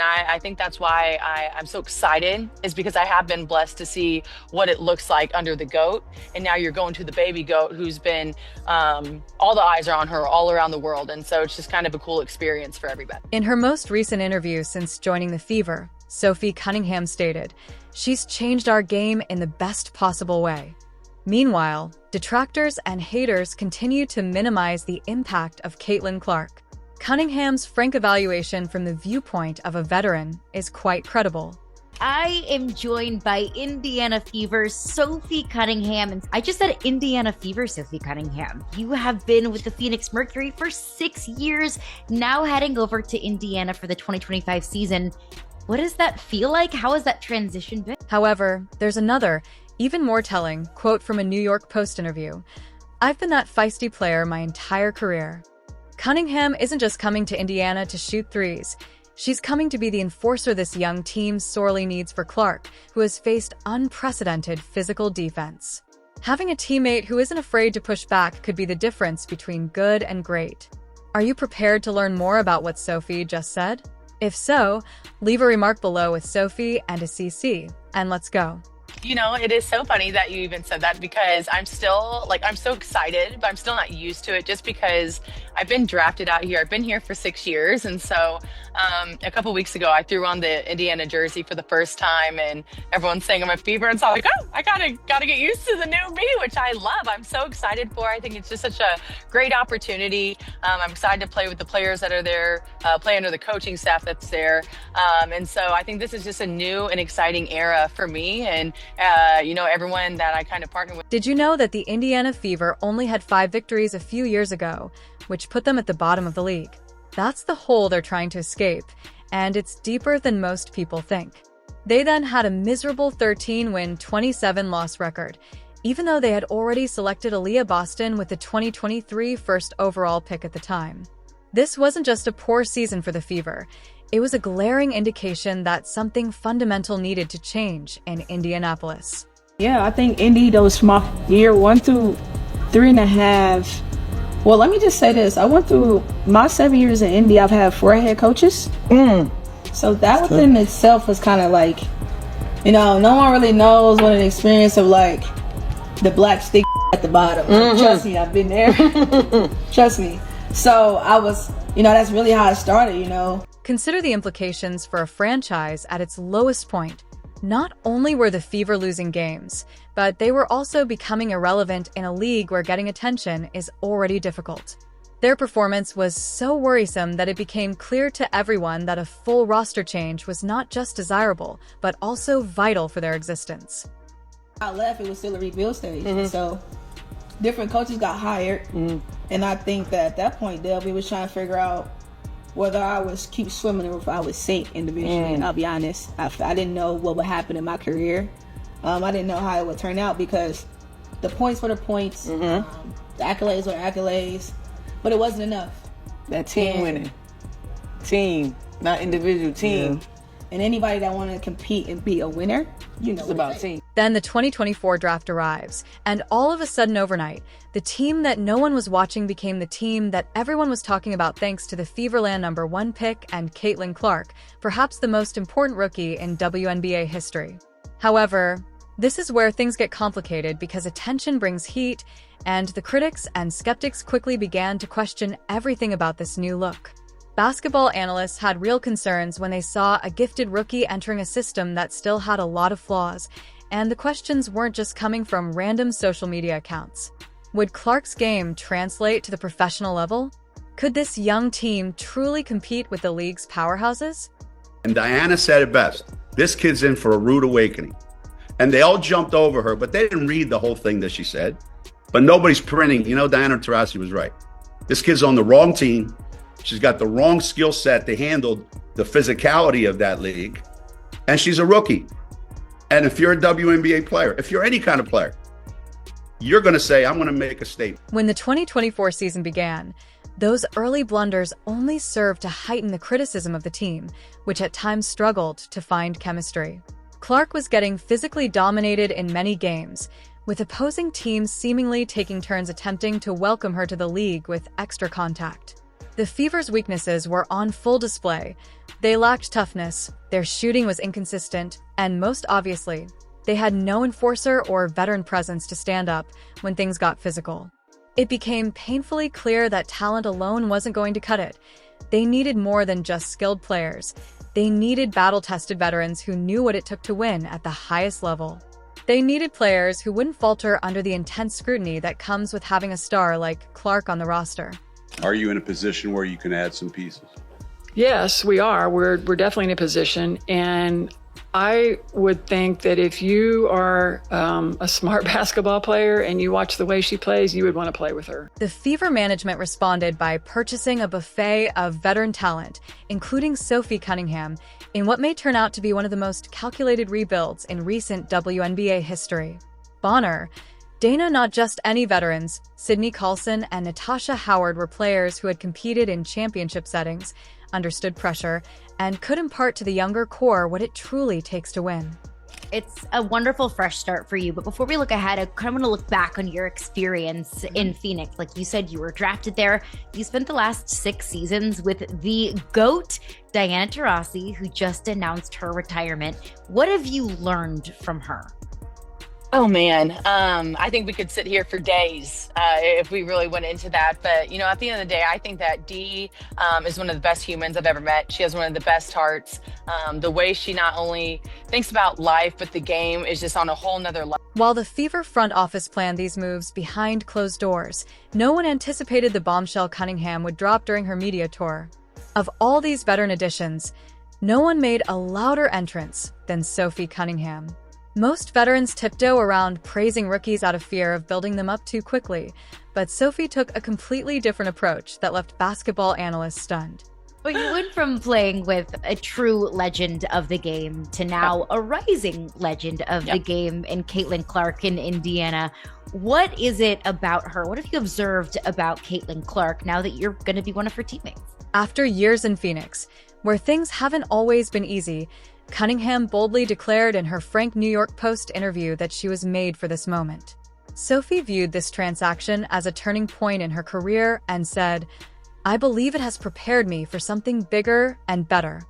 I think that's why I'm so excited, is because I have been blessed to see what it looks like under the goat. And now you're going to the baby goat who's been, all the eyes are on her all around the world. And so it's just kind of a cool experience for everybody. In her most recent interview since joining the Fever, Sophie Cunningham stated, "She's changed our game in the best possible way." Meanwhile, detractors and haters continue to minimize the impact of Caitlin Clark. Cunningham's frank evaluation from the viewpoint of a veteran is quite credible. I am joined by Indiana Fever's Sophie Cunningham. And I just said Indiana Fever, Sophie Cunningham. You have been with the Phoenix Mercury for 6 years, now heading over to Indiana for the 2025 season. What does that feel like? How has that transition been? However, there's another, even more telling, quote from a New York Post interview. "I've been that feisty player my entire career." Cunningham isn't just coming to Indiana to shoot threes. She's coming to be the enforcer this young team sorely needs for Clark, who has faced unprecedented physical defense. Having a teammate who isn't afraid to push back could be the difference between good and great. Are you prepared to learn more about what Sophie just said? If so, leave a remark below with Sophie and a CC, and let's go. You know, it is so funny that you even said that, because I'm still I'm so excited, but I'm still not used to it, just because I've been drafted out here. I've been here for 6 years. And so a couple weeks ago, I threw on the Indiana jersey for the first time, and everyone's saying I'm a Fever. And so I'm like, oh, I gotta get used to the new me, which I love. I'm so excited for. I think it's just such a great opportunity. I'm excited to play with the players that are there, play under the coaching staff that's there. And so I think this is just a new and exciting era for me. And everyone that I kind of partner with. Did you know that the Indiana Fever only had 5 victories a few years ago, which put them at the bottom of the league? That's the hole they're trying to escape, and it's deeper than most people think. They then had a miserable 13-win, 27-loss record, even though they had already selected Aaliyah Boston with the 2023 first overall pick at the time. This wasn't just a poor season for the Fever. It was a glaring indication that something fundamental needed to change in Indianapolis. Yeah, I think Indy, those my year 1 through 3.5. Well, let me just say this. I went through my 7 years in Indy. I've had 4 head coaches. So that within itself was kind of like, no one really knows what an experience of like the black stick at the bottom. Trust me, I've been there. Trust me. So I was, that's really how it started, Consider the implications for a franchise at its lowest point. Not only were the Fever losing games, but they were also becoming irrelevant in a league where getting attention is already difficult. Their performance was so worrisome that it became clear to everyone that a full roster change was not just desirable, but also vital for their existence. I left, it was still a rebuild stage. So different coaches got hired. And I think that at that point, we was trying to figure out whether I was keep swimming or if I would sink individually. And I'll be honest, I didn't know what would happen in my career. I didn't know how it would turn out, because the points were the points, the accolades were accolades, but it wasn't enough. That team winning. Team, not individual, team. Yeah. And anybody that wanted to compete and be a winner, it's about team. Then the 2024 draft arrives, and all of a sudden overnight, the team that no one was watching became the team that everyone was talking about thanks to the Feverland #1 pick and Caitlin Clark, perhaps the most important rookie in WNBA history. However, this is where things get complicated, because attention brings heat, and the critics and skeptics quickly began to question everything about this new look. Basketball analysts had real concerns when they saw a gifted rookie entering a system that still had a lot of flaws, and the questions weren't just coming from random social media accounts. Would Clark's game translate to the professional level? Could this young team truly compete with the league's powerhouses? And Diana said it best. This kid's in for a rude awakening. And they all jumped over her, but they didn't read the whole thing that she said. But nobody's printing. Diana Taurasi was right. This kid's on the wrong team. She's got the wrong skill set to handle the physicality of that league. And she's a rookie. And if you're a WNBA player, if you're any kind of player, you're going to say, I'm going to make a statement. When the 2024 season began, those early blunders only served to heighten the criticism of the team, which at times struggled to find chemistry. Clark was getting physically dominated in many games, with opposing teams seemingly taking turns attempting to welcome her to the league with extra contact. The Fever's weaknesses were on full display. They lacked toughness, their shooting was inconsistent, and most obviously, they had no enforcer or veteran presence to stand up when things got physical. It became painfully clear that talent alone wasn't going to cut it. They needed more than just skilled players. They needed battle-tested veterans who knew what it took to win at the highest level. They needed players who wouldn't falter under the intense scrutiny that comes with having a star like Clark on the roster. Are you in a position where you can add some pieces? Yes, we are. We're definitely in a position, and I would think that if you are a smart basketball player and you watch the way she plays, you would want to play with her. The Fever management responded by purchasing a buffet of veteran talent, including Sophie Cunningham, in what may turn out to be one of the most calculated rebuilds in recent WNBA history. Bonner, Dana, not just any veterans, Sydney Carlson and Natasha Howard were players who had competed in championship settings, understood pressure, and could impart to the younger core what it truly takes to win. It's a wonderful fresh start for you. But before we look ahead, I kind of want to look back on your experience in Phoenix. Like you said, you were drafted there. You spent the last 6 seasons with the GOAT, Diana Taurasi, who just announced her retirement. What have you learned from her? Oh man, I think we could sit here for days if we really went into that. But at the end of the day, I think that Dee is one of the best humans I've ever met. She has one of the best hearts. The way she not only thinks about life, but the game is just on a whole nother level. While the Fever front office planned these moves behind closed doors, no one anticipated the bombshell Cunningham would drop during her media tour. Of all these veteran additions, no one made a louder entrance than Sophie Cunningham. Most veterans tiptoe around praising rookies out of fear of building them up too quickly, but Sophie took a completely different approach that left basketball analysts stunned. But you went from playing with a true legend of the game to now a rising legend of the game in Caitlin Clark in Indiana. What is it about her? What have you observed about Caitlin Clark now that you're going to be one of her teammates? After years in Phoenix, where things haven't always been easy, Cunningham boldly declared in her frank New York Post interview that she was made for this moment. Sophie viewed this transaction as a turning point in her career and said, "I believe it has prepared me for something bigger and better."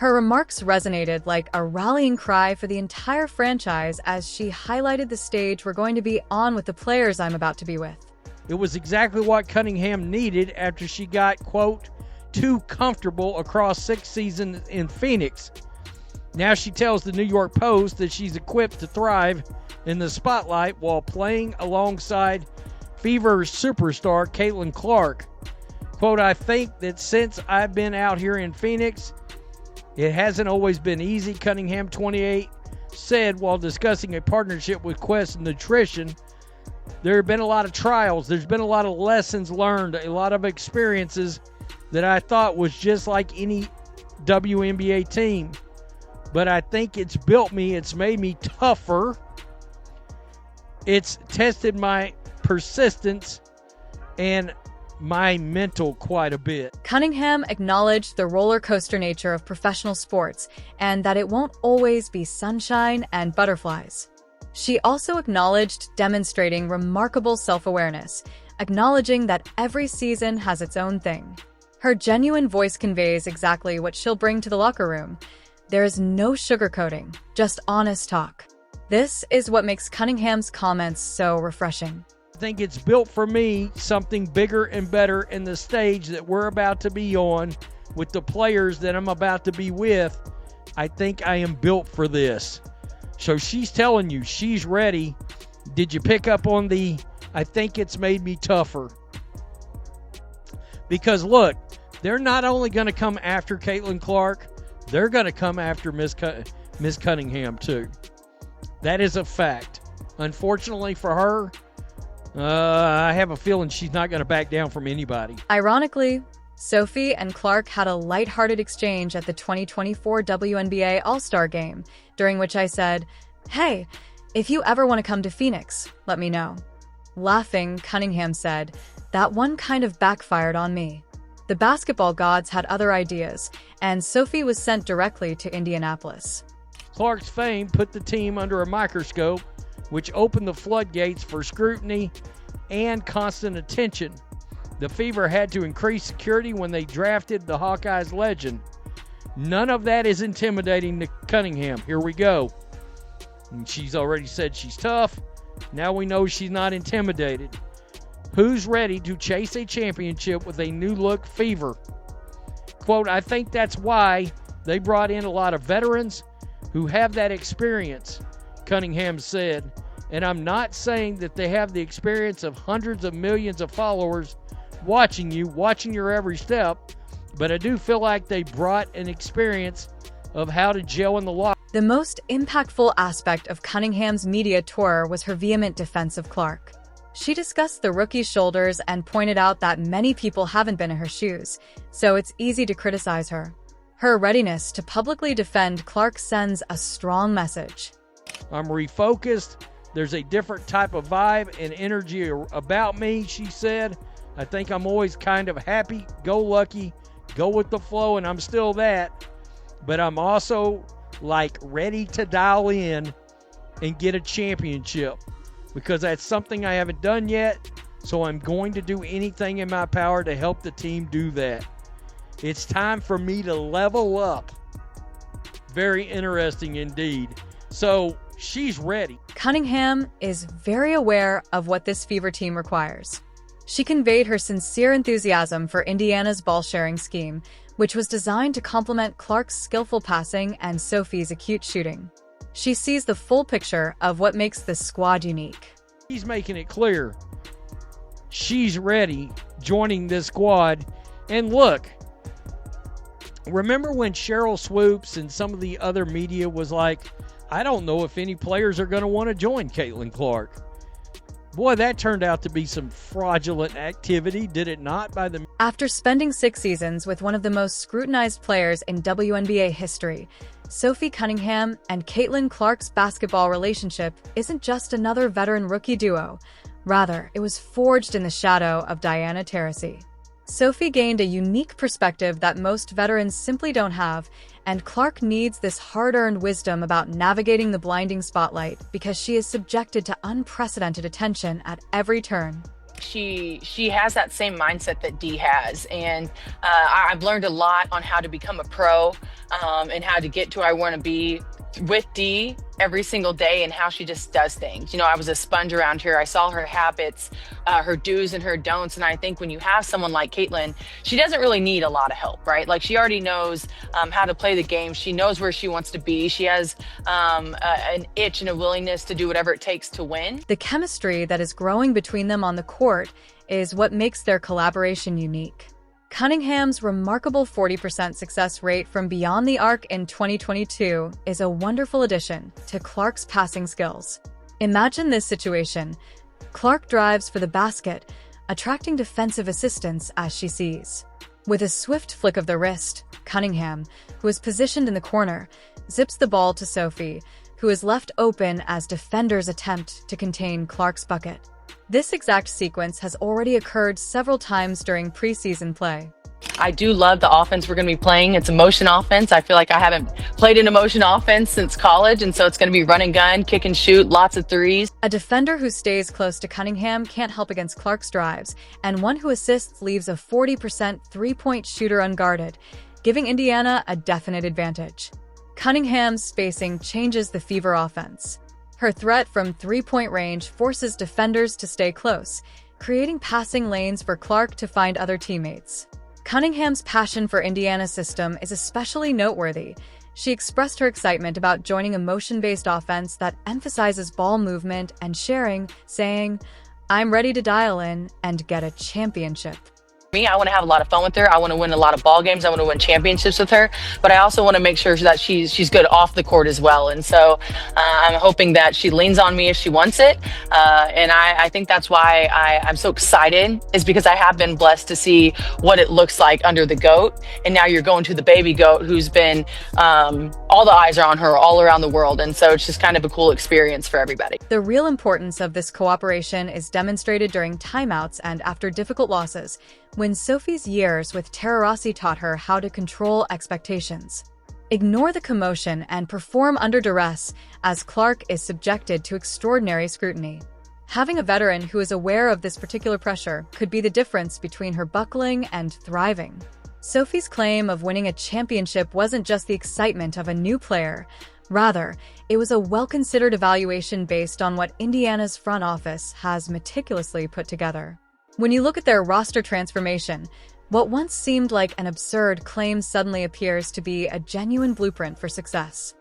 Her remarks resonated like a rallying cry for the entire franchise as she highlighted the stage we're going to be on with the players I'm about to be with. It was exactly what Cunningham needed after she got, quote, too comfortable across 6 seasons in Phoenix. Now she tells the New York Post that she's equipped to thrive in the spotlight while playing alongside Fever superstar Caitlin Clark. Quote, "I think that since I've been out here in Phoenix, it hasn't always been easy," Cunningham, 28, said while discussing a partnership with Quest Nutrition. "There have been a lot of trials. There's been a lot of lessons learned, a lot of experiences that I thought was just like any WNBA team. But I think it's built me. It's made me tougher. It's tested my persistence and my mental quite a bit." Cunningham acknowledged the roller coaster nature of professional sports and that it won't always be sunshine and butterflies. She also acknowledged demonstrating remarkable self-awareness, acknowledging that every season has its own thing. Her genuine voice conveys exactly what she'll bring to the locker room. There is no sugarcoating, just honest talk. This is what makes Cunningham's comments so refreshing. "I think it's built for me something bigger and better in the stage that we're about to be on with the players that I'm about to be with. I think I am built for this." So she's telling you she's ready. Did you pick up on the "I think it's made me tougher"? Because look, they're not only going to come after Caitlin Clark, they're going to come after Miss Cunningham too. That is a fact. Unfortunately for her, I have a feeling she's not going to back down from anybody. Ironically, Sophie and Clark had a lighthearted exchange at the 2024 WNBA All-Star Game, during which I said, "Hey, if you ever want to come to Phoenix, let me know." Laughing, Cunningham said, "That one kind of backfired on me." The basketball gods had other ideas, and Sophie was sent directly to Indianapolis. Clark's fame put the team under a microscope, which opened the floodgates for scrutiny and constant attention. The Fever had to increase security when they drafted the Hawkeyes legend. None of that is intimidating to Cunningham. Here we go. And she's already said she's tough. Now we know she's not intimidated. Who's ready to chase a championship with a new look Fever? Quote, I think that's why they brought in a lot of veterans who have that experience, Cunningham said. And I'm not saying that they have the experience of hundreds of millions of followers watching your every step, but I do feel like they brought an experience of how to gel in the locker. The most impactful aspect of Cunningham's media tour was her vehement defense of Clark. She discussed the rookie's shoulders and pointed out that many people haven't been in her shoes, so it's easy to criticize her. Her readiness to publicly defend Clark sends a strong message. I'm refocused. There's a different type of vibe and energy about me, she said. I think I'm always kind of happy, go lucky, go with the flow, and I'm still that. But I'm also like ready to dial in and get a championship because that's something I haven't done yet. So I'm going to do anything in my power to help the team do that. It's time for me to level up. Very interesting indeed. So she's ready. Cunningham is very aware of what this Fever team requires. She conveyed her sincere enthusiasm for Indiana's ball-sharing scheme, which was designed to complement Clark's skillful passing and Sophie's acute shooting. She sees the full picture of what makes this squad unique. He's making it clear she's ready, joining this squad. And look, remember when Cheryl Swoops and some of the other media was like, I don't know if any players are going to want to join Caitlin Clark. Boy, that turned out to be some fraudulent activity, did it not? After spending 6 seasons with one of the most scrutinized players in WNBA history, Sophie Cunningham and Caitlin Clark's basketball relationship isn't just another veteran rookie duo. Rather, it was forged in the shadow of Diana Taurasi. Sophie gained a unique perspective that most veterans simply don't have, and Clark needs this hard-earned wisdom about navigating the blinding spotlight because she is subjected to unprecedented attention at every turn. She has that same mindset that Dee has, and I've learned a lot on how to become a pro and how to get to where I want to be with Dee every single day and how she just does things. You know, I was a sponge around her. I saw her habits, her do's and her don'ts. And I think when you have someone like Caitlin, she doesn't really need a lot of help, right? Like she already knows how to play the game. She knows where she wants to be. She has an itch and a willingness to do whatever it takes to win. The chemistry that is growing between them on the court is what makes their collaboration unique. Cunningham's remarkable 40% success rate from beyond the arc in 2022 is a wonderful addition to Clark's passing skills. Imagine this situation. Clark drives for the basket, attracting defensive assistance as she sees. With a swift flick of the wrist, Cunningham, who is positioned in the corner, zips the ball to Sophie, who is left open as defenders attempt to contain Clark's bucket. This exact sequence has already occurred several times during preseason play. I do love the offense we're going to be playing. It's a motion offense. I feel like I haven't played in a motion offense since college, and so it's going to be run and gun, kick and shoot, lots of threes. A defender who stays close to Cunningham can't help against Clark's drives, and one who assists leaves a 40% three-point shooter unguarded, giving Indiana a definite advantage. Cunningham's spacing changes the Fever offense. Her threat from three-point range forces defenders to stay close, creating passing lanes for Clark to find other teammates. Cunningham's passion for Indiana's system is especially noteworthy. She expressed her excitement about joining a motion-based offense that emphasizes ball movement and sharing, saying, "I'm ready to dial in and get a championship." Me, I want to have a lot of fun with her. I want to win a lot of ball games. I want to win championships with her, but I also want to make sure that she's good off the court as well. And so I'm hoping that she leans on me if she wants it. And I think that's why I'm so excited, is because I have been blessed to see what it looks like under the GOAT. And now you're going to the baby GOAT, who's been, all the eyes are on her all around the world. And so it's just kind of a cool experience for everybody. The real importance of this cooperation is demonstrated during timeouts and after difficult losses, when Sophie's years with Taurasi taught her how to control expectations. Ignore the commotion and perform under duress, as Clark is subjected to extraordinary scrutiny. Having a veteran who is aware of this particular pressure could be the difference between her buckling and thriving. Sophie's claim of winning a championship wasn't just the excitement of a new player. Rather, it was a well-considered evaluation based on what Indiana's front office has meticulously put together. When you look at their roster transformation, what once seemed like an absurd claim suddenly appears to be a genuine blueprint for success.